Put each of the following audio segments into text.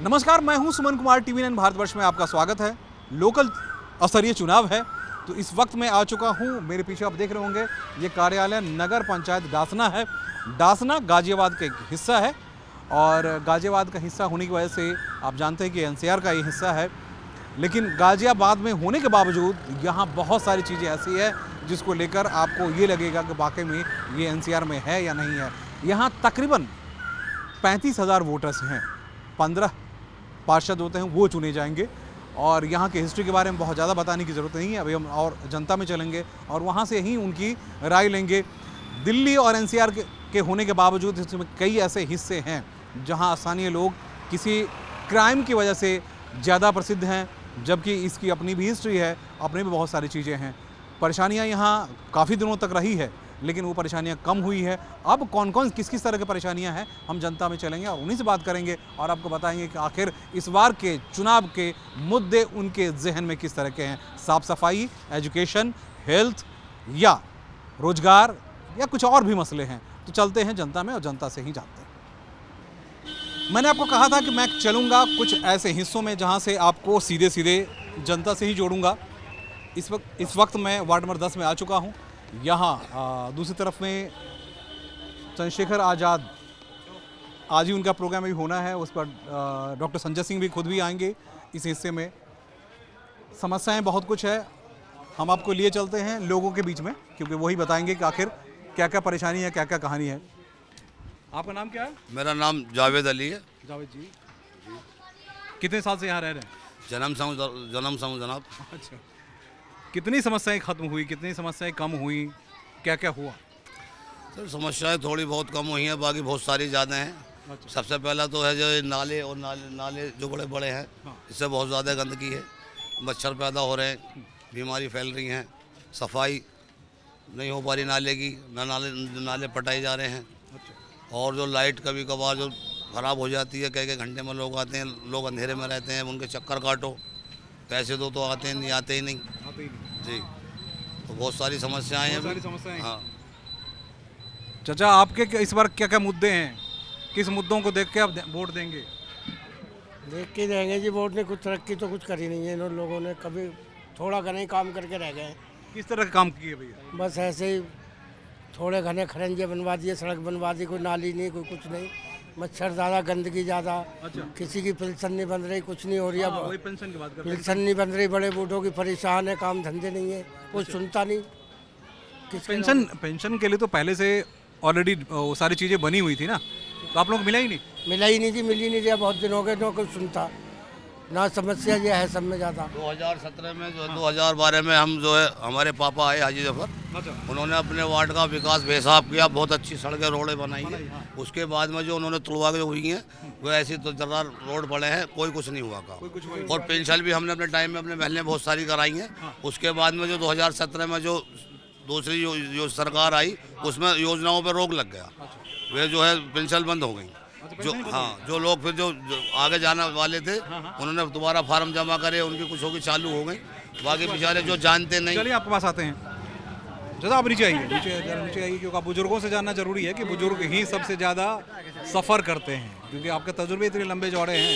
नमस्कार, मैं हूं सुमन कुमार। टीवी 9 भारतवर्ष में आपका स्वागत है। लोकल स्तरीय चुनाव है तो इस वक्त मैं आ चुका हूं। मेरे पीछे आप देख रहे होंगे ये कार्यालय नगर पंचायत डासना है। डासना गाजियाबाद का एक हिस्सा है और गाजियाबाद का हिस्सा होने की वजह से आप जानते हैं कि एनसीआर का ये हिस्सा है। लेकिन गाजियाबाद में होने के बावजूद यहाँ बहुत सारी चीज़ें ऐसी है जिसको लेकर आपको ये लगेगा कि वाकई में ये एनसीआर में है या नहीं है। यहाँ तकरीबन 35,000 वोटर्स हैं, 15 पार्षद होते हैं वो चुने जाएंगे और यहाँ की हिस्ट्री के बारे में बहुत ज़्यादा बताने की ज़रूरत नहीं है। अभी हम और जनता में चलेंगे और वहाँ से ही उनकी राय लेंगे। दिल्ली और एनसीआर के होने के बावजूद इसमें कई ऐसे हिस्से हैं जहाँ स्थानीय लोग किसी क्राइम की वजह से ज़्यादा प्रसिद्ध हैं, जबकि इसकी अपनी भी हिस्ट्री है, अपनी भी बहुत सारी चीज़ें हैं। परेशानियाँ यहाँ काफ़ी दिनों तक रही है लेकिन वो परेशानियाँ कम हुई है। अब कौन कौन किस किस तरह की परेशानियाँ हैं हम जनता में चलेंगे और उन्हीं से बात करेंगे और आपको बताएंगे कि आखिर इस बार के चुनाव के मुद्दे उनके जहन में किस तरह के हैं। साफ़ सफाई, एजुकेशन, हेल्थ या रोजगार या कुछ और भी मसले हैं। तो चलते हैं जनता में और जनता से ही जानते हैं। मैंने आपको कहा था कि मैं चलूँगा कुछ ऐसे हिस्सों में जहाँ से आपको सीधे सीधे जनता से ही जोड़ूंगा। इस वक्त मैं वार्ड नंबर 10 में आ चुका हूँ। यहाँ दूसरी तरफ में चंद्रशेखर आज़ाद, आज ही उनका प्रोग्राम भी होना है, उस पर डॉक्टर संजय सिंह भी खुद भी आएंगे इस हिस्से में। समस्याएं बहुत कुछ है, हम आपको लिए चलते हैं लोगों के बीच में क्योंकि वही बताएंगे कि आखिर क्या क्या परेशानी है, क्या क्या कहानी है। आपका नाम क्या है? मेरा नाम जावेद अली है। जावेद जी, कितने साल से यहाँ रह रहे हैं? जन्म से हूँ जनाब। अच्छा, कितनी समस्याएं खत्म हुई, कितनी समस्याएं कम हुई, क्या क्या हुआ? सर समस्याएं थोड़ी बहुत कम हुई हैं, बाकी बहुत सारी ज़्यादा हैं। अच्छा। सबसे पहला तो है जो ये नाले और नाले जो बड़े बड़े हैं, हाँ। इससे बहुत ज़्यादा गंदगी है, मच्छर पैदा हो रहे हैं, बीमारी फैल रही हैं, सफाई नहीं हो पा रही नाले की, नाले पटाए जा रहे हैं। अच्छा। और जो लाइट कभी कभार जो ख़राब हो जाती है, कई घंटे में लोग आते हैं, लोग अंधेरे में रहते हैं, उनके चक्कर काटो, पैसे दो तो आते नहीं, आते ही नहीं जी। तो बहुत सारी समस्याएं हैं। सारी समस्याएं। हाँ। चाचा, आपके इस बार क्या क्या मुद्दे हैं, किस मुद्दों को देख के आप वोट देंगे? देख के देंगे जी वोट। ने कुछ तरक्की तो कुछ करी नहीं है इन लोगों ने, कभी थोड़ा घना ही काम करके रह गए। किस तरह के काम किए भैया? बस ऐसे ही थोड़े घने खरंजे बनवा दिए, सड़क बनवा दी, कोई नाली नहीं, कोई कुछ नहीं। मच्छर ज़्यादा, गंदगी ज़्यादा। अच्छा। किसी की पेंशन नहीं बन रही, कुछ नहीं हो रही। अब वही पेंशन की बात कर रहे हैं। पेंशन नहीं बन रही, बड़े बूढ़ों की परेशान है, काम धंधे नहीं है, कोई सुनता नहीं। पेंशन के लिए तो पहले से ऑलरेडी सारी चीज़ें बनी हुई थी ना, तो आप लोग को मिला ही नहीं? मिला ही नहीं जी, मिल ही नहीं दिया। बहुत दिन हो गए, ना कोई सुनता ना। समस्या ये है सब में ज़्यादा। 2017 में जो 2012 में हम जो है हमारे पापा आए हाजी जफर, अच्छा। उन्होंने अपने वार्ड का विकास बेहिसाब किया, बहुत अच्छी सड़कें रोडें बनाई हैं। हाँ। उसके बाद में जो उन्होंने तुड़वा के हुई हैं वो ऐसी तो जर्रा रोड पड़े हैं, कोई कुछ नहीं हुआ काम। और पेंशन भी हमने अपने टाइम में अपने महल में बहुत सारी कराई हैं। हाँ। उसके बाद में जो 2017 में जो दूसरी जो सरकार आई उसमें योजनाओं पर रोक लग गया, वे जो है पेंशन बंद हो गई। जो जो लोग फिर जो आगे जाने वाले थे उन्होंने दोबारा फार्म जमा करे, उनकी कुछ होगी चालू हो गई, बाकी बेचारे जो जानते नहीं। चलिए आपके पास आते हैं। जरा आप नीचे आइए, नीचे आइए क्योंकि आप बुजुर्गों से जानना जरूरी है कि बुजुर्ग ही सबसे ज़्यादा सफ़र करते हैं क्योंकि आपके तजुर्बे इतने लंबे चौड़े हैं।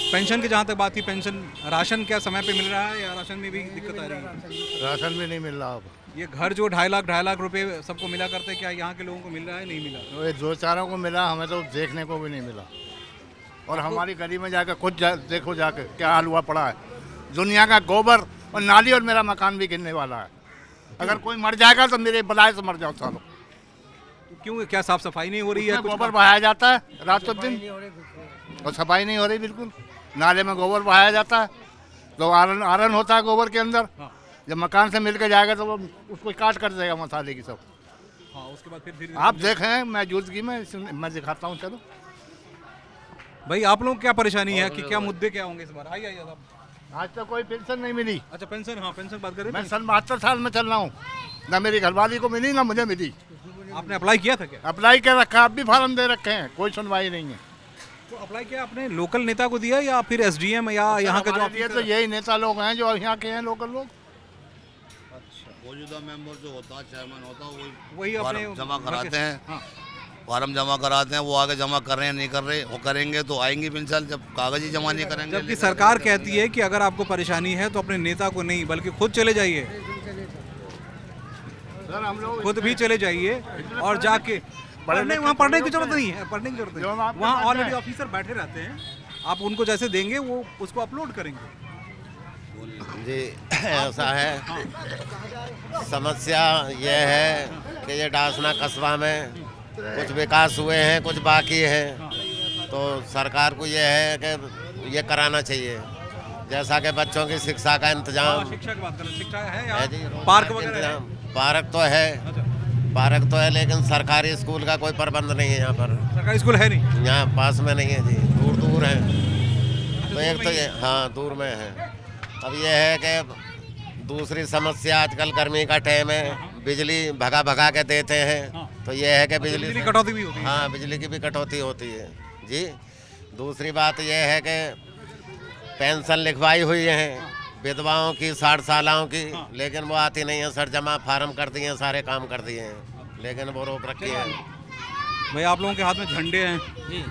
पेंशन की जहाँ तक बात थी, पेंशन राशन क्या समय पे मिल रहा है या राशन में भी दिक्कत आ रही है? राशन भी नहीं मिल रहा। अब ये घर जो 2.5 लाख रुपए सबको मिला करते, क्या यहाँ के लोगों को मिल रहा है, नहीं मिला? ये दो चारों को मिला, हमें तो देखने को भी नहीं मिला। और हमारी गली में जाकर खुद देखो जाकर क्या हाल हुआ पड़ा है। दुनिया का गोबर और नाली और मेरा मकान भी गिरने वाला है। अगर कोई मर जाएगा तो मेरे बलाए से मर जाओ सालों। तो क्यों, क्या साफ सफाई नहीं हो रही है? गोबर बहाया जाता है रात और दिन और सफाई नहीं हो रही बिल्कुल। नाले में गोबर बहाया जाता है तो आयरन होता है गोबर के अंदर। हाँ। जब मकान से मिल के जाएगा तो वो उसको काट कर देगा मसाले की सब। हाँ, उसके बाद फिर आप देखें, मैं जूझगी में मैं दिखाता हूँ। चलो भाई, आप लोग क्या परेशानी है कि क्या मुद्दे क्या होंगे इस बार? आइए साहब। आज तक कोई पेंशन नहीं मिली। अच्छा, पेंशन। हाँ, पेंशन बात कर रहे मैं हैं। सन 72 साल में चल रहा हूँ, ना मेरी घरवाली को मिली ना मुझे मिली। आपने अप्लाई किया था क्या? अप्लाई कर रखा, अब भी फार्म दे रखे हैं, कोई सुनवाई नहीं है। तो अप्लाई किया आपने लोकल नेता को दिया या फिर एसडीएम या यहाँ के जो हमारे लिए तो यही नेता लोग हैं जो यहाँ के हैं, लोकल लोग। मौजूदा मेंबर जो होता है, चेयरमैन होता है, वही अपने जमा कराते हैं। हाँ। फार्म जमा कराते हैं, वो आगे जमा कर रहे हैं नहीं कर रहे, वो करेंगे तो आएंगी पेंशन, जब कागज ही जमा नहीं करेंगे। जबकि सरकार कहती है कि अगर आपको परेशानी है तो अपने नेता को नहीं बल्कि खुद चले जाइए, सर हम लोग खुद भी चले जाइए और जाके पढ़ने, वहाँ पढ़ने की जरूरत नहीं है, पढ़ने की जरूरत जो हम नहीं, आपके वहाँ पास ऑलरेडी है। ऑफिसर बैठे रहते हैं, आप उनको जैसे देंगे वो उसको अपलोड करेंगे। जी ऐसा है, समस्या ये है कि ये डासना कस्बा में कुछ विकास हुए हैं, कुछ बाकी हैं, तो सरकार को ये है कि ये कराना चाहिए, जैसा कि बच्चों की शिक्षा का इंतजाम शिक्षा की बात करें, शिक्षा है है यहाँ जी, पार्क रोजगार का वगैरह है? इंतजाम। पार्क तो है, अच्छा, पार्क तो है, लेकिन सरकारी स्कूल का कोई प्रबंध नहीं है यहाँ पर। सरकारी स्कूल है नहीं? यहाँ पास में नहीं है जी, दूर दूर है। तो एक दूर तो में ही ये, हाँ दूर में है। अब ये है कि दूसरी समस्या, आजकल गर्मी का टाइम है, बिजली भगा भगा के देते हैं, तो ये है कि बिजली बिजली कटौती भी होती है। हाँ बिजली की भी कटौती होती है जी। दूसरी बात ये है कि पेंशन लिखवाई हुई है विधवाओं की, 60 सालों की, लेकिन वो आती नहीं है सर, जमा फार्म कर दिए हैं, सारे काम कर दिए हैं, लेकिन वो रोक रखी है। भाई आप लोगों के हाथ में झंडे हैं, जी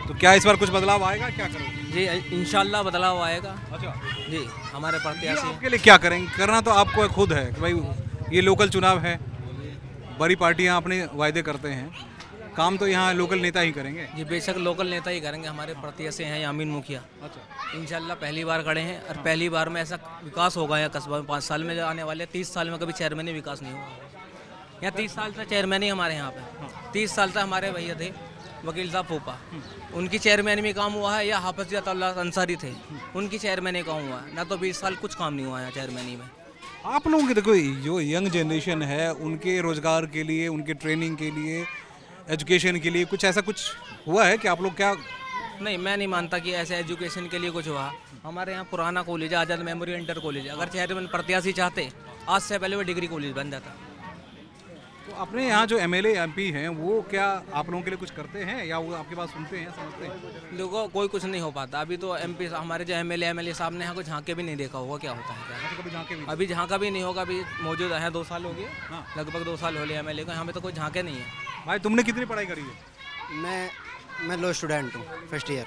तो क्या इस बार कुछ बदलाव आएगा, क्या करोगे? जी इंशाल्लाह बदलाव आएगा। अच्छा, जी हमारे ये प्रत्याशी आपके लिए क्या करेंगे? करना तो आपको खुद है कि भाई ये लोकल चुनाव है, बड़ी पार्टियां अपने वायदे करते हैं, काम तो यहाँ लोकल नेता ही करेंगे। जी बेशक लोकल नेता ही करेंगे। हमारे प्रत्याशी हैं यामीन मुखिया, अच्छा, इंशाल्लाह पहली बार खड़े हैं और पहली बार में ऐसा विकास होगा यहाँ कस्बा में। 5 साल में जो आने वाले 30 साल में कभी चेयरमैन विकास नहीं हुआ यहाँ। 30 साल से चेयरमैन ही हमारे यहाँ पे 30 साल से हमारे भैया थे वकील साहब फूफा, उनकी चेयरमैन में काम हुआ है, या हाफिज अंसारी थे उनकी चेयरमैन में काम हुआ है, ना तो 20 साल कुछ काम नहीं हुआ यहाँ चेयरमैनी में। आप लोगों के देखो जो यंग जनरेशन है उनके रोजगार के लिए, उनके ट्रेनिंग के लिए, एजुकेशन के लिए कुछ ऐसा कुछ हुआ है कि आप लोग क्या? नहीं, मैं नहीं मानता कि ऐसे एजुकेशन के लिए कुछ हुआ। हमारे यहाँ पुराना कॉलेज है, आज़ाद मेमोरियल इंटर कॉलेज है, अगर चेयरमैन प्रत्याशी चाहते आज से पहले वो डिग्री कॉलेज बन जाता। तो अपने यहाँ जो एमएलए एमपी हैं वो क्या आप लोगों के लिए कुछ करते हैं या वो आपकी बात सुनते हैं, समझते हैं? देखो कोई कुछ नहीं हो पाता अभी तो। एमपी हमारे जो एमएलए साहब ने यहाँ कुछ झांके भी नहीं देखा होगा क्या होता है क्या। कभी झांके भी? अभी झांका भी नहीं होगा, अभी मौजूद है 2 साल हो गए, हाँ। लगभग 2 साल हो गए एमएलए को, यहाँ पे तो कोई झांके नहीं है। भाई तुमने कितनी पढ़ाई करी है? मैं लॉ स्टूडेंट हूँ, first year.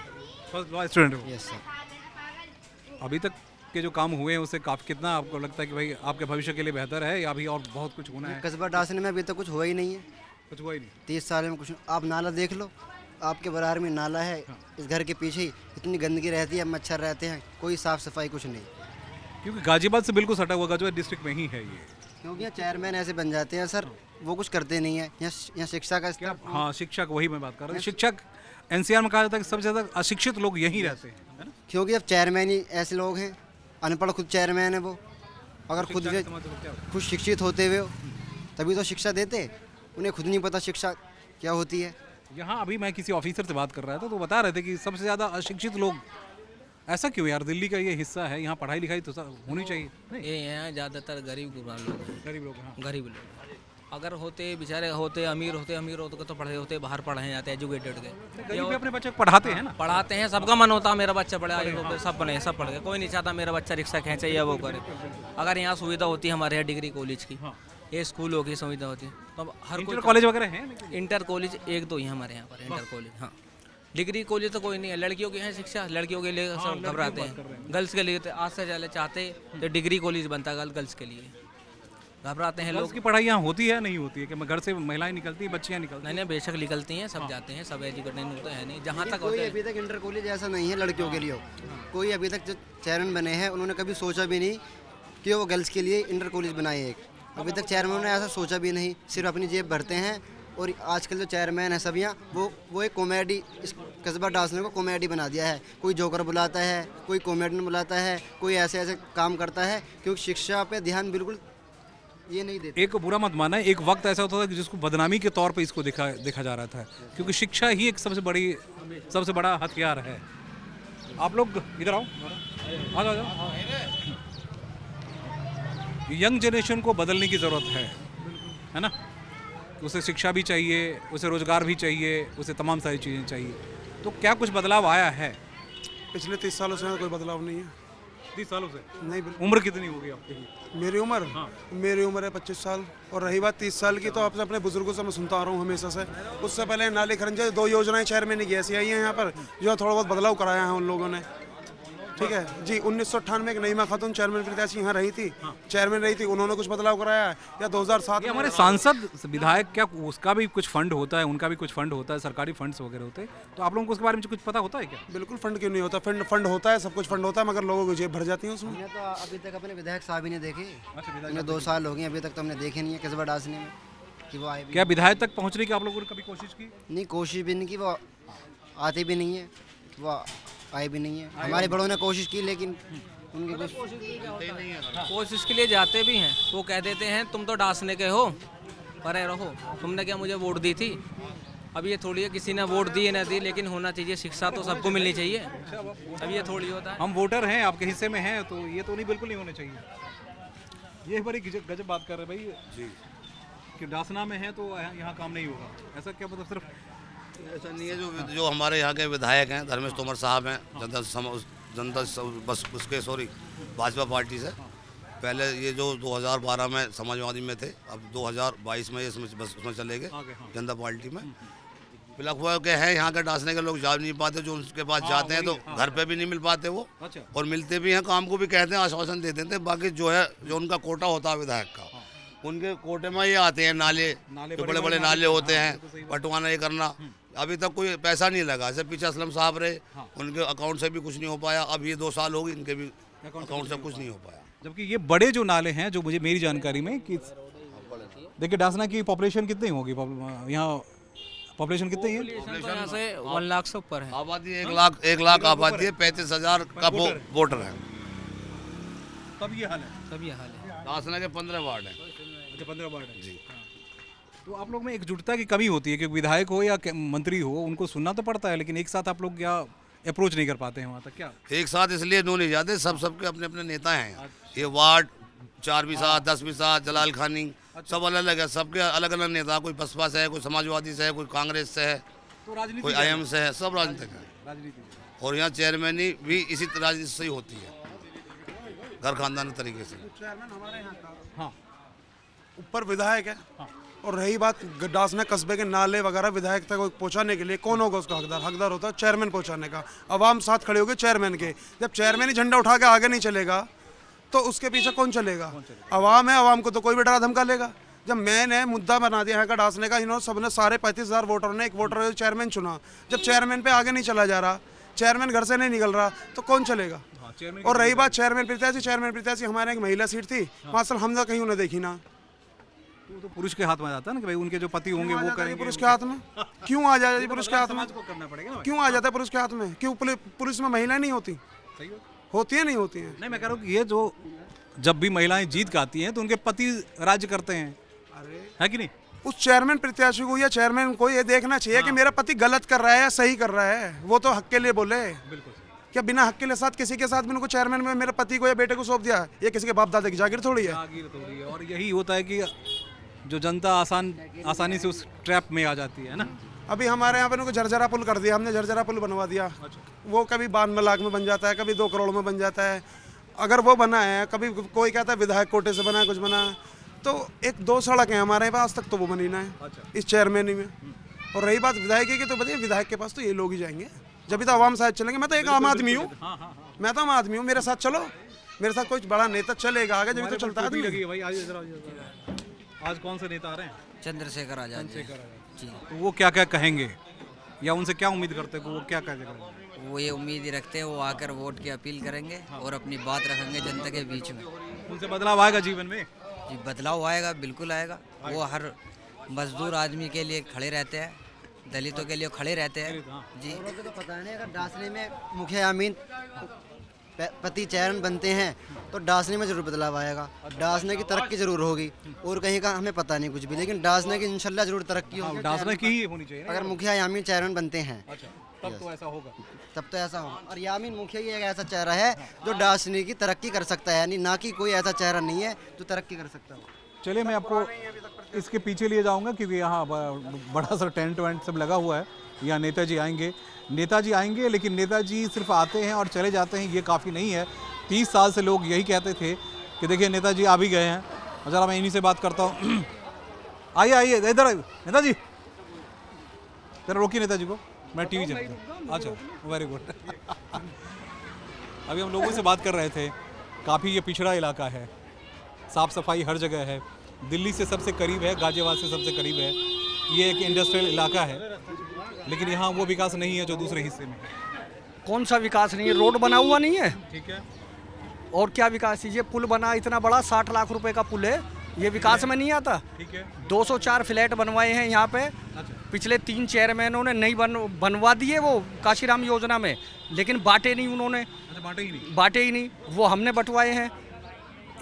First law student हो? Yes sir. अभी तक के जो काम हुए हैं उससे काफ़ी कितना आपको लगता है कि भाई आपके भविष्य के लिए बेहतर है या अभी और बहुत कुछ होना है? कस्बा डासने में अभी तक कुछ हुआ ही नहीं है। कुछ हुआ ही नहीं? 30 साल में कुछ। आप नाला देख लो, आपके बराबर में नाला है, इस घर के पीछे ही इतनी गंदगी रहती है, मच्छर रहते हैं, कोई साफ़ सफाई कुछ नहीं। क्योंकि गाजियाबाद से बिल्कुल सटा हुआ, गाजियाबाद डिस्ट्रिक्ट में ही है ये। क्योंकि यहाँ चेयरमैन ऐसे बन जाते हैं सर, वो कुछ करते नहीं है। यहाँ शिक्षा का क्या? स्तर, हाँ, शिक्षक, वही मैं बात कर रहा हूँ। शिक्षक एनसीआर में कहा जाता है कि सबसे ज़्यादा अशिक्षित लोग यहीं रहते हैं, है ना? क्योंकि अब चेयरमैन ही ऐसे लोग हैं, अनपढ़ खुद चेयरमैन है वो। अगर खुद शिक्षा वे के समाज में क्या? खुद शिक्षित होते हुए तभी तो शिक्षा देते, उन्हें खुद नहीं पता शिक्षा क्या होती है। यहाँ अभी मैं किसी ऑफिसर से बात कर रहा था तो बता रहे थे कि सबसे ज़्यादा अशिक्षित लोग। ऐसा क्यों यार? दिल्ली का ये हिस्सा है, यहाँ पढ़ाई लिखाई तो होनी चाहिए नहीं? ये यहाँ ज़्यादातर गरीब गुरबा लोग हैं, गरीब लोग, हाँ। गरीब लोग। अगर होते बेचारे होते अमीर होते तो पढ़े होते, बाहर पढ़े जाते एजुकेटेड के। गरीब भी अपने बच्चे को पढ़ाते हैं ना? पढ़ाते हैं, सबका मन होता है मेरा बच्चा पढ़े, आगे तो सब बने, सब पढ़ गए। कोई नहीं चाहता मेरा बच्चा रिक्शा खींचे या वो करे। अगर यहाँ सुविधा होती है हमारे यहाँ डिग्री कॉलेज की, ये स्कूलों की सुविधा होती है, तो अब हर कोई इंटर कॉलेज वगैरह हैं लेकिन? इंटर कॉलेज 1-2 ही हमारे यहाँ पर इंटर कॉलेज। हाँ, डिग्री कॉलेज तो कोई नहीं है। लड़कियों की है शिक्षा, लड़कियों के लिए सब घबराते हैं। गर्ल्स के लिए तो आज से पहले चाहते तो डिग्री कॉलेज बनता गर्ल्स के लिए, घबराते हैं लोग लोग। की पढ़ाई यहाँ होती है नहीं होती है कि घर से महिलाएं निकलती हैं, बच्चियाँ निकलती नहीं नहीं बेशक निकलती हैं, सब जाते हैं, सब एजुकेटेड होते हैं नहीं, जहाँ तक कोई होते हैं। अभी तक इंटर कॉलेज ऐसा नहीं है लड़कियों के लिए। कोई अभी तक जो चेयरमैन बने हैं उन्होंने कभी सोचा भी नहीं कि वो गर्ल्स के लिए इंटर कॉलेज बनाए एक। अभी तक चेयरमैन ने ऐसा सोचा भी नहीं, सिर्फ अपनी जेब भरते हैं। और आजकल जो चेयरमैन है सब यहाँ वो एक कॉमेडी, इस कस्बा डासने को कॉमेडी बना दिया है। कोई जोकर बुलाता है, कोई कॉमेडियन बुलाता है, कोई ऐसे ऐसे काम करता है, क्योंकि शिक्षा पे ध्यान बिल्कुल ये नहीं देते। एक बुरा मत माना, एक वक्त ऐसा होता था कि जिसको बदनामी के तौर पे इसको देखा जा रहा था, क्योंकि शिक्षा ही एक सबसे बड़ा हथियार है। आप लोग इधर आओ, आ जाओ। यंग जनरेशन को बदलने की ज़रूरत है ना? उसे शिक्षा भी चाहिए, उसे रोज़गार भी चाहिए, उसे तमाम सारी चीज़ें चाहिए। तो क्या कुछ बदलाव आया है? पिछले 30 सालों से कोई बदलाव नहीं है। 30 सालों से? नहीं बिल्कुल। उम्र कितनी होगी आपकी? मेरी उम्र हाँ। मेरी उम्र है 25 साल। और रही बात 30 साल की, तो आपसे अपने बुजुर्गों से मैं सुनता आ रहा हूँ हमेशा से। उससे पहले नाली खरंजे 2 योजनाएं चेयरमैन की ऐसी आई हैं यहाँ पर, जो थोड़ा बहुत बदलाव कराया है उन लोगों ने। ठीक है जी। 1998 में एक नईमा खातून चेयरमैन प्रत्याशी यहाँ रही थी, चेयरमैन रही थी, उन्होंने कुछ बदलाव कराया है। या 2007 ये हमारे सांसद विधायक, क्या उसका भी कुछ फंड होता है, उनका भी कुछ फंड होता है, सरकारी फंड्स वगैरह होते हैं, तो आप लोगों को उसके बारे में कुछ पता होता है क्या? बिल्कुल फंड क्यों नहीं होता, फंड होता है, सब कुछ फंड होता है, मगर लोगों की जेब भर जाती है उसमें। हमने तो अभी तक अपने विधायक साहब ही नहीं देखे। हमने 2 साल हो गए, अभी तक तो हमने देखे नहीं है कस्बा डासने में कि वो आए भी। क्या विधायक तक पहुंचने की आप लोगों ने कभी कोशिश की? नहीं, कोशिश भी नहीं की, वो आते भी नहीं है, वो आए भी नहीं है। हमारे बड़ों ने कोशिश की, लेकिन उनकी कोशिश के लिए जाते भी हैं, वो कह देते हैं तुम तो डांसने के हो, परे रहो, तुमने क्या मुझे वोट दी थी। अब ये थोड़ी है किसी ने वोट दी ना दी, लेकिन होना चाहिए, शिक्षा तो सबको मिलनी चाहिए। अब ये थोड़ी होता है। हम वोटर हैं, आपके हिस्से में हैं, तो ये तो नहीं, बिल्कुल नहीं होने चाहिए। ये बड़ी गजब बात कर रहे हैं भाई जी, कि डासना में है तो यहाँ काम नहीं होगा, ऐसा क्या मतलब? सिर्फ ऐसा नहीं है। जो हमारे यहाँ के विधायक हैं, धर्मेश तोमर साहब हैं, भाजपा पार्टी से। पहले ये जो 2012 में समाजवादी में थे, अब 2022 में ये उसमें चले गए जनता पार्टी में। फिलहाल हुआ के हैं यहाँ के डांसने के लोग जा नहीं पाते, जो उनके पास जाते हैं तो घर पे भी नहीं मिल पाते वो, और मिलते भी हैं, काम को भी कहते हैं, आश्वासन दे देते हैं। बाकी जो है, जो उनका कोटा होता है विधायक का, उनके कोटे में ये आते हैं नाले, जो बड़े बड़े नाले होते हैं, पटवाना ये करना। अभी तक कोई पैसा नहीं लगा। जैसे पीछे असलम साहब रहे, उनके अकाउंट से भी कुछ नहीं हो पाया। अब ये 2 साल हो गए, इनके भी अकाउंट से कुछ नहीं हो पाया। जबकि ये बड़े जो नाले हैं, जो मुझे मेरी जानकारी में, कि देखिए डासना की पॉपुलेशन कितनी होगी, यहाँ पॉपुलेशन कितनी है? यहाँ से 1 लाख से ऊपर है आबादी। 1 लाख आबादी है, 35,000 का वोटर है। तब ये हाल है। डासना के 15 वार्ड हैं। अच्छा, 15 वार्ड है जी। तो आप लोग में एकजुटता की कमी होती है, कि विधायक हो या मंत्री हो, उनको सुनना तो पड़ता है, लेकिन एक साथ आप लोग क्या अप्रोच नहीं कर पाते हैं वहाँ तक? क्या एक साथ इसलिए नहीं जाते, सबके अपने अपने नेता हैं। ये वार्ड 4 भी साथ, 10 भी साथ, जलाल खानी, सब अलग अलग है, सबके अलग अलग नेता। कोई बसपा से है, कोई समाजवादी से है, कोई कांग्रेस से है, कोई IM से है, सब राजनीतिक है। और यहाँ चेयरमैनी भी इसी राजनीति से ही होती है, घर खानदानी तरीके से। हाँ, ऊपर विधायक है। और रही बात डासना कस्बे के नाले वगैरह विधायक तक पहुंचाने के लिए कौन होगा उसका हकदार? हकदार होता है चेयरमैन पहुंचाने का। आवाम साथ खड़े होगे चेयरमैन के। जब चेयरमैन ही झंडा उठा के आगे नहीं चलेगा, तो उसके पीछे कौन चलेगा? आवाम है, आवाम को तो कोई भी डरा धमका लेगा। जब मैंने मुद्दा बना दिया है का डासने का, इन्होंने सबने सारे 35,000 वोटरों ने एक वोटर चेयरमैन चुना। जब चेयरमैन पे आगे नहीं चला जा रहा, चेयरमैन घर से नहीं निकल रहा, तो कौन चलेगा? और रही बात चेयरमैन प्रत्याशी हमारे एक महिला सीट थी, माशाल्लाह हमने कहीं उन्हें देखी ना। तो पुरुष के हाथ में आ जाता है ना, कि भाई उनके जो पति होंगे वो करेंगे। पुरुष के हाथ में क्यों आ जाए? पुरुष के हाथ में करना पड़ेगा। क्यों आ जाता है पुरुष के हाथ में? क्यों पुलिस में महिलाएं नहीं होती? होती है, नहीं होती हैं? नहीं, मैं कह रहा हूँ कि ये जो जब भी महिलाएं जीत गाती हैं, तो उनके पति राज्य करते हैं, है कि नहीं? उस चेयरमैन प्रत्याशी को या चेयरमैन को ये देखना चाहिए कि मेरा पति गलत कर रहा है या सही कर रहा है। वो तो हक के लिए बोले। बिल्कुल। क्या बिना हक के साथ किसी के साथ भी उनको चेयरमैन में मेरे पति को या बेटे को सौंप दिया? ये किसी के बाप दादा की जागीर थोड़ी है। और यही होता है कि जो जनता आसानी से उस ट्रैप में आ जाती है ना। अभी हमारे यहाँ पे उनको झरझरा पुल कर दिया, हमने झरझरा पुल बनवा दिया। वो कभी 92 लाख में बन जाता है, कभी 2 करोड़ में बन जाता है। अगर वो बना है, कभी कोई कहता है विधायक कोटे से बना है, कुछ बना है, तो 1-2 सड़क है हमारे पास, तक तो वो बनी ना है इस चेयरमैनी में। और रही बात विधायक की, तो बताइए विधायक के पास तो ये लोग ही जाएंगे, जब भी तो आवाम साथ चलेंगे। मैं तो एक आम आदमी हूँ, मैं तो आम आदमी हूँ, मेरे साथ चलो, मेरे साथ कोई बड़ा नेता चलेगा आगे, जब भी तो चलता है। आज कौन से नेता आ रहे हैं? चंद्रशेखर आजाद जी। तो वो क्या क्या कहेंगे, या उनसे क्या उम्मीद करते हैं कि वो क्या कहेंगे? वो ये उम्मीद ही रखते हैं, वो आकर वोट की अपील करेंगे और अपनी बात रखेंगे जनता के बीच में। उनसे बदलाव आएगा जीवन में? जी, बदलाव आएगा, बिल्कुल आएगा। वो हर मजदूर आदमी के लिए खड़े रहते हैं, दलितों के लिए खड़े रहते हैं जी। तो पता नहीं, अगर डासने में मुखिया अमीन पति चेयरमैन बनते हैं तो डासने में जरूर बदलाव आएगा। डासने की तरक्की जरूर होगी, और कहीं का हमें पता नहीं कुछ भी, लेकिन डासने की इंशाल्लाह जरूर तरक्की होगी। डासना की ही होनी चाहिए अगर मुखिया यामीन चेयरमैन बनते हैं। तब तो ऐसा होगा, तब तो ऐसा होगा। और यामीन मुखिया ही एक ऐसा चेहरा है जो डासने की तरक्की कर सकता है, यानी ना कि कोई ऐसा चेहरा नहीं है जो तरक्की कर सकता है। चलिए मैं आपको इसके पीछे लिए जाऊंगा, क्योंकि यहाँ बड़ा सा टेंट वेंट सब लगा हुआ है। यहाँ नेताजी आएंगे, लेकिन नेताजी सिर्फ आते हैं और चले जाते हैं, ये काफ़ी नहीं है। 30 साल से लोग यही कहते थे कि देखिए नेताजी आ भी गए हैं। और जरा मैं इन्हीं से बात करता हूँ। आइए आइए इधर आइए नेताजी, जरा रोकिए नेताजी को, मैं टीवी चैनल। अच्छा वेरी गुड। अभी हम लोगों से बात कर रहे थे, काफ़ी ये पिछड़ा इलाका है, साफ़ सफाई हर जगह है, दिल्ली से सबसे करीब है, गाजियाबाद से सबसे करीब है, ये एक इंडस्ट्रियल इलाका है, लेकिन यहाँ वो विकास नहीं है जो दूसरे हिस्से में है। कौन सा विकास नहीं है? रोड बना हुआ नहीं है, ठीक है, और क्या विकास है? ये पुल बना इतना बड़ा 60 लाख रुपए का पुल है, ये विकास में नहीं आता। ठीक है, 204 फ्लैट बनवाए हैं यहाँ पे, पिछले 3 चेयरमैनों ने नहीं बनवा दिए वो काशीराम योजना में, लेकिन बांटे नहीं उन्होंने, बांटे ही नहीं, वो हमने बंटवाए हैं।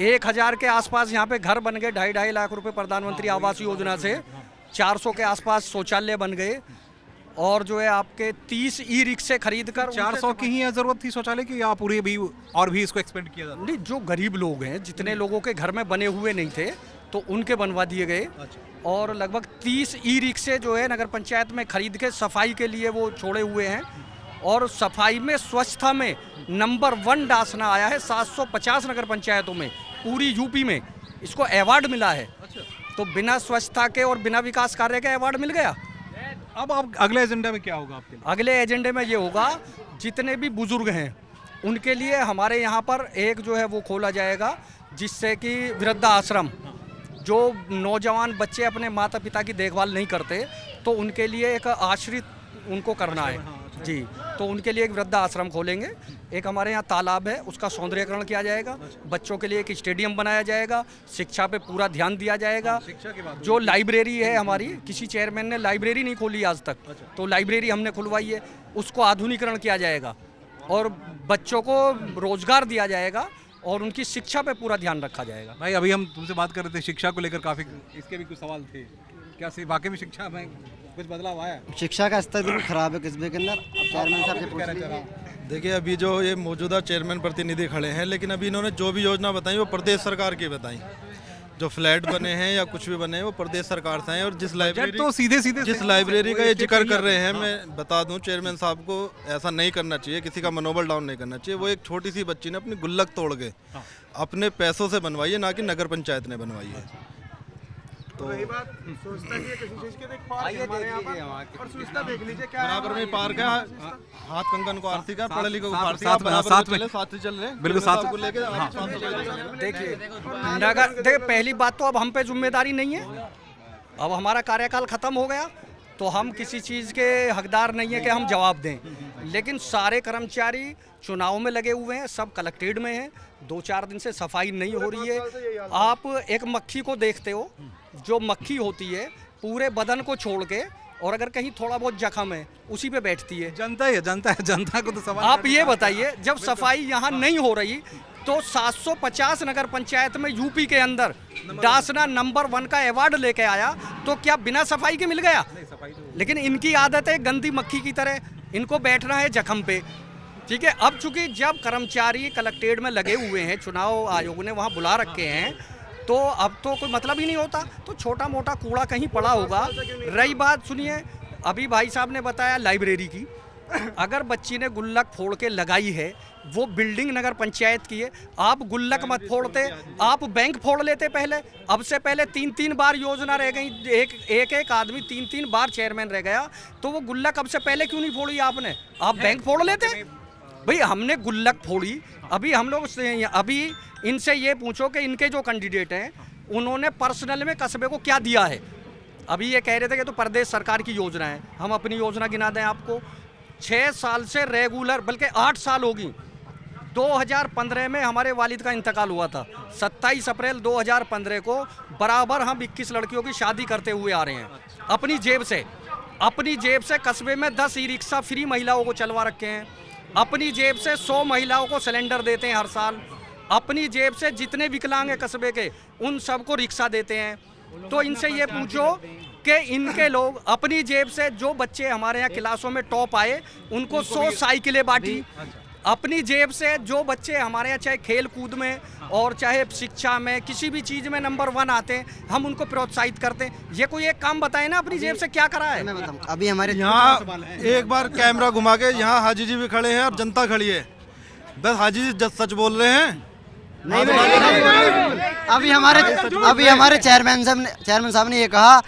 1000 के आसपास यहाँ पे घर बन गए, 2.5 लाख रुपए प्रधानमंत्री आवास योजना से, 400 के आसपास शौचालय बन गए, और जो है आपके 30 ई रिक्शे खरीद कर 400 की ही जरूरत थी शौचालय की, या पूरी भी और भी इसको एक्सपेंड किया जाता? नहीं, जो गरीब लोग हैं, जितने लोगों के घर में बने हुए नहीं थे तो उनके बनवा दिए गए। और लगभग 30 ई रिक्शे जो है नगर पंचायत में खरीद के सफाई के लिए वो छोड़े हुए हैं। और सफाई में, स्वच्छता में नंबर 1 डासना आया है 750 नगर पंचायतों में, पूरी यूपी में इसको अवार्ड मिला है। तो बिना स्वच्छता के और बिना विकास कार्य के अवार्ड मिल गया। अब आप अगले एजेंडा में क्या होगा आपके लिए? अगले एजेंडे में ये होगा, जितने भी बुजुर्ग हैं उनके लिए हमारे यहाँ पर एक जो है वो खोला जाएगा, जिससे कि वृद्धा आश्रम, जो नौजवान बच्चे अपने माता पिता की देखभाल नहीं करते तो उनके लिए एक आश्रित उनको करना है जी, तो उनके लिए एक वृद्धा आश्रम खोलेंगे। एक हमारे यहाँ तालाब है, उसका सौंदर्यीकरण किया जाएगा, बच्चों के लिए एक स्टेडियम बनाया जाएगा, शिक्षा पे पूरा ध्यान दिया जाएगा। जो लाइब्रेरी है हमारी, किसी चेयरमैन ने लाइब्रेरी नहीं खोली आज तक, तो लाइब्रेरी हमने खुलवाई है, उसको आधुनिकीकरण किया जाएगा और बच्चों को रोजगार दिया जाएगा और उनकी शिक्षा पे पूरा ध्यान रखा जाएगा। भाई अभी हम तुमसे बात कर रहे थे शिक्षा को लेकर, काफ़ी इसके भी कुछ सवाल थे, क्या वाकई में शिक्षा में कुछ बदलाव आया? शिक्षा का स्तर बिल्कुल खराब है कस्बे के अंदर। अब चेयरमैन साहब से पूछ लीजिए। देखिए अभी जो ये मौजूदा चेयरमैन प्रतिनिधि खड़े हैं, लेकिन अभी इन्होंने जो भी योजना बताई वो प्रदेश सरकार की बताई। जो फ्लैट बने हैं या कुछ भी बने हैं वो प्रदेश सरकार से हैं। और जिस लाइब्रेरी तो सीधे जिस लाइब्रेरी का ये जिक्र कर रहे हैं, मैं बता दूं चेयरमैन साहब को ऐसा नहीं करना चाहिए, किसी का मनोबल डाउन नहीं करना चाहिए। वो एक छोटी सी बच्ची ने अपनी गुल्लक तोड़ के अपने पैसों से बनवाई है, ना कि नगर पंचायत ने बनवाई है। तो बराबर में पार्क है, हाथ कंगन को आरती का, पढ़े लिखे को आरती का, साथ चल रहे बिल्कुल साथ को लेके। देखिए पहली बात तो अब हम पे जिम्मेदारी नहीं है, अब हमारा कार्यकाल खत्म हो गया तो हम किसी चीज़ के हकदार नहीं है कि हम जवाब दें। लेकिन सारे कर्मचारी चुनाव में लगे हुए हैं, सब कलेक्ट्रेट में हैं, 2-4 दिन से सफाई नहीं हो रही है। आप एक मक्खी को देखते हो, जो मक्खी होती है पूरे बदन को छोड़ के, और अगर कहीं थोड़ा बहुत जख्म है उसी पे बैठती है। जनता को तो सवाल आप ये बताइए, जब सफाई यहाँ नहीं हो रही तो 750 नगर पंचायत में यूपी के अंदर डासना नंबर 1 का अवार्ड लेके आया, तो क्या बिना सफाई के मिल गया? लेकिन इनकी आदत है गंदी मक्खी की तरह, इनको बैठना है जख्म पे। ठीक है, अब चूंकि जब कर्मचारी कलेक्ट्रेट में लगे हुए हैं, चुनाव आयोग ने वहाँ बुला रखे हैं, तो अब तो कोई मतलब ही नहीं होता, तो छोटा मोटा कूड़ा कहीं पड़ा होगा। रही बात, सुनिए, अभी भाई साहब ने बताया लाइब्रेरी की, अगर बच्ची ने गुल्लक फोड़ के लगाई है, वो बिल्डिंग नगर पंचायत की है, आप गुल्लक मत फोड़ते, आप बैंक फोड़ लेते पहले। अब से पहले 3-3 बार योजना रह गई, एक आदमी 3-3 बार चेयरमैन रह गया, तो वो गुल्लक अब से पहले क्यों नहीं फोड़ी आपने? आप बैंक फोड़ लेते भाई। हमने गुल्लक फोड़ी। अभी हम लोग अभी इनसे ये पूछो कि इनके जो कैंडिडेट हैं उन्होंने पर्सनल में कस्बे को क्या दिया है। अभी ये कह रहे थे कि तो प्रदेश सरकार की योजना है, हम अपनी योजना गिना दें आपको। 6 साल से रेगुलर, बल्कि 8 साल होगी। 2015 में हमारे वालिद का इंतकाल हुआ था, 27 अप्रैल 2015 को बराबर हम 21 लड़कियों की शादी करते हुए आ रहे हैं। अपनी जेब से कस्बे में 10 ई रिक्शा फ्री महिलाओं को चलवा रखे हैं। अपनी जेब से 100 महिलाओं को सिलेंडर देते हैं हर साल। अपनी जेब से जितने विकलांग हैं कस्बे के, उन सबको रिक्शा देते हैं। तो इनसे ये पूछो कि इनके लोग अपनी जेब से, जो बच्चे हमारे यहाँ क्लासों में टॉप आए उनको 100 साइकिलें बांटी। अपनी जेब से जो बच्चे हमारे यहाँ चाहे खेल कूद में और चाहे शिक्षा में, किसी भी चीज़ में नंबर 1 आते हैं, हम उनको प्रोत्साहित करते हैं। ये कोई एक काम बताए ना, अपनी जेब से क्या करा है? मैं बताऊं, अभी हमारे यहाँ एक बार कैमरा घुमा के, यहाँ हाजी जी भी खड़े हैं और जनता खड़ी है। बस हाजी जी सच बोल रहे हैं। अभी हमारे चेयरमैन साहब ने ये कहा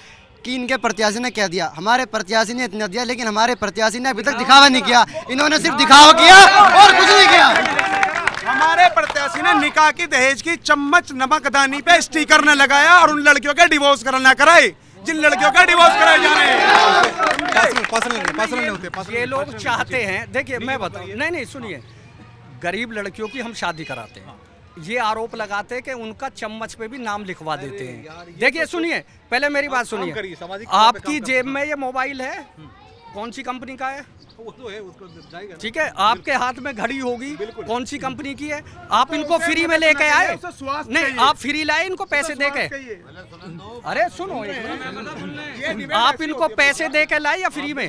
कि इनके प्रत्याशी ने क्या दिया। हमारे प्रत्याशी ने इतना दिया, लेकिन हमारे प्रत्याशी ने अभी तक दिखावा नहीं किया। इन्होंने सिर्फ दिखावा किया और कुछ नहीं किया। हमारे प्रत्याशी ने निकाह की दहेज की चम्मच नमकदानी पे स्टिकर न लगाया और उन लड़कियों के डिवोर्स कराना कराए जिन लड़कियों का डिवोर्स कराए जा रहे हैं। पर्सनल नहीं होते। ये लोग चाहते हैं, देखिए मैं बताऊं, नहीं सुनिए, गरीब लड़कियों की हम शादी कराते हैं, ये आरोप लगाते हैं कि उनका चम्मच पे भी नाम लिखवा देते हैं। देखिए सुनिए, पहले मेरी बात सुनिए, आपकी जेब में ये मोबाइल है, कौन सी कंपनी का है? ठीक है, आपके हाथ में घड़ी होगी, कौन सी कंपनी की है? आप इनको फ्री में लेके आए? नहीं, आप फ्री लाए इनको पैसे दे के? अरे सुनो, आप इनको पैसे दे के लाए या फ्री में?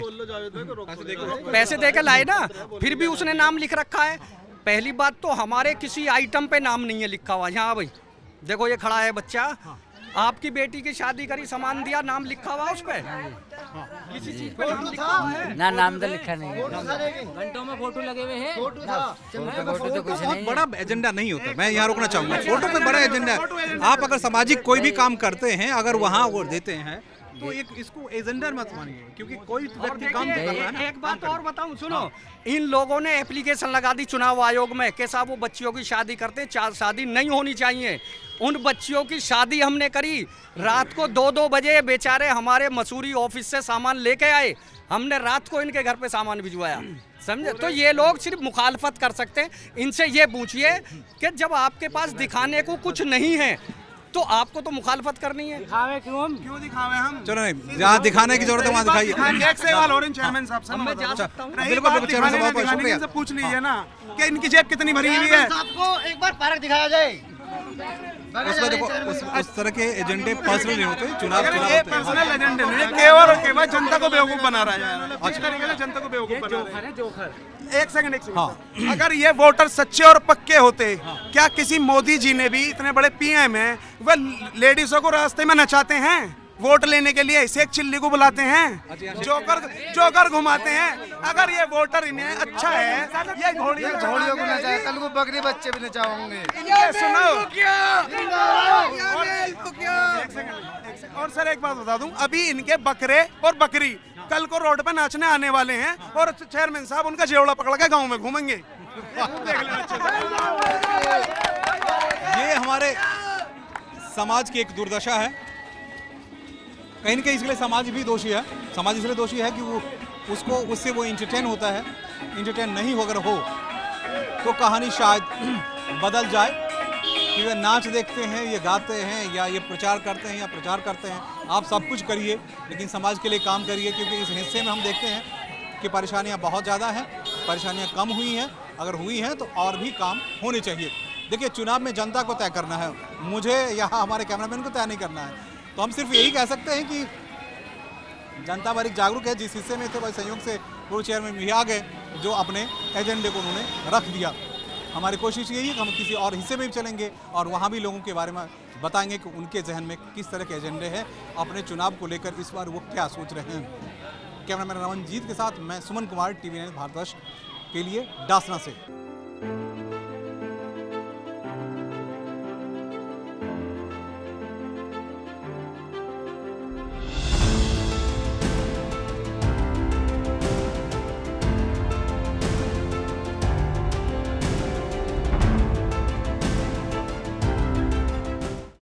पैसे दे के लाए ना, फिर भी उसने नाम लिख रखा है। पहली बात तो हमारे किसी आइटम पे नाम नहीं है लिखा हुआ। यहाँ भाई देखो, ये खड़ा है बच्चा, आपकी बेटी की शादी करी, सामान दिया, नाम लिखा हुआ उस पे? किसी चीज पे नाम लिखा हुआ है? ना, नाम तो लिखा नहीं है। घंटों में फोटो लगे हुए हैं। फोटो तो कुछ नहीं है। बड़ा एजेंडा नहीं होता, मैं यहाँ रोकना चाहूंगा। फोटो पे बड़ा एजेंडा है। आप अगर सामाजिक कोई भी काम करते हैं, अगर वहाँ वो देते हैं तो एक इसको एजेंडा मत मानिए, क्योंकि कोई व्यक्ति काम कर रहा है ना। एक बात और बताऊं, सुनो, इन लोगों ने एप्लीकेशन लगा दी चुनाव आयोग में कि साहब वो बच्चियों की शादी करते हैं, शादी नहीं होनी चाहिए। उन बच्चियों की शादी हमने करी, रात को 2-2 बजे बेचारे हमारे मसूरी ऑफिस से सामान लेके आए, हमने रात को इनके घर पे सामान भिजवाया, समझे? तो ये लोग सिर्फ मुखालफत कर सकते हैं। इनसे ये पूछिए कि जब आपके पास दिखाने को कुछ नहीं है तो आपको तो मुखालफत करनी है। दिखावे क्यों दिखावे हम? चलो नहीं, जहाँ दिखाने की जरूरत है वहाँ दिखाइए। एक सवाल और चेयरमैन साहब से मैं जा सकता हूँ? बिल्कुल चेयरमैन साहब, बहुत शुक्रिया। इनसे पूछ लीजिए ना कि इनकी जेब कितनी भरी हुई है। आपको एक बार पार्क दिखाया जाए। उसमें देखो, उस तरह के एजेंडे पर्सनल नहीं होते, चुनाव ये पर्सनल एजेंडे नहीं, केवल और केवल जनता को बेवकूफ बना रहा है। अच्छी तरीके से जनता को बेवकूफ बना रहा है। एक सेकंड अगर ये वोटर सच्चे और पक्के होते, क्या किसी मोदी जी ने भी, इतने बड़े पीएम हैं, वह लेडीजों को रास्ते में नचाते हैं वोट लेने के लिए? शेख चिल्ली को बुलाते हैं, जोकर घुमाते हैं। अगर ये वोटर इन्हें अच्छा है, ये घोड़ियों को नचाए, कल को बकरी बच्चे भी नचाओगे। सुनो, और सर एक बात बता दूं, अभी इनके बकरे और बकरी कल को रोड पे नाचने आने वाले हैं और चेयरमैन साहब उनका जेवड़ा पकड़ के गाँव में घूमेंगे। देख लेना। ये हमारे समाज की एक दुर्दशा है। कहीं न कहीं इसके लिए समाज भी दोषी है। समाज इसलिए दोषी है कि वो उससे वो इंटरटेन होता है। इंटरटेन नहीं अगर हो तो कहानी शायद बदल जाए कि वे नाच देखते हैं, ये गाते हैं, या ये प्रचार करते हैं या प्रचार करते हैं। आप सब कुछ करिए, लेकिन समाज के लिए काम करिए, क्योंकि इस हिस्से में हम देखते हैं कि परेशानियाँ बहुत ज़्यादा हैं। परेशानियाँ कम हुई हैं, अगर हुई हैं तो और भी काम होने चाहिए। देखिए, चुनाव में जनता को तय करना है, मुझे यहाँ हमारे कैमरामैन को तय नहीं करना है। तो हम सिर्फ यही कह सकते हैं कि जनता बड़ी जागरूक है। जिस हिस्से में थे वही संयोग से पूर्व चेयरमैन भी आ गए, जो अपने एजेंडे को उन्होंने रख दिया। हमारी कोशिश यही है कि हम किसी और हिस्से में भी चलेंगे और वहाँ भी लोगों के बारे में बताएंगे कि उनके जहन में किस तरह के एजेंडे हैं, अपने चुनाव को लेकर इस बार वो क्या सोच रहे हैं। कैमरामैन रमनजीत के साथ मैं सुमन कुमार, TV9 भारतवर्ष के लिए डासना से।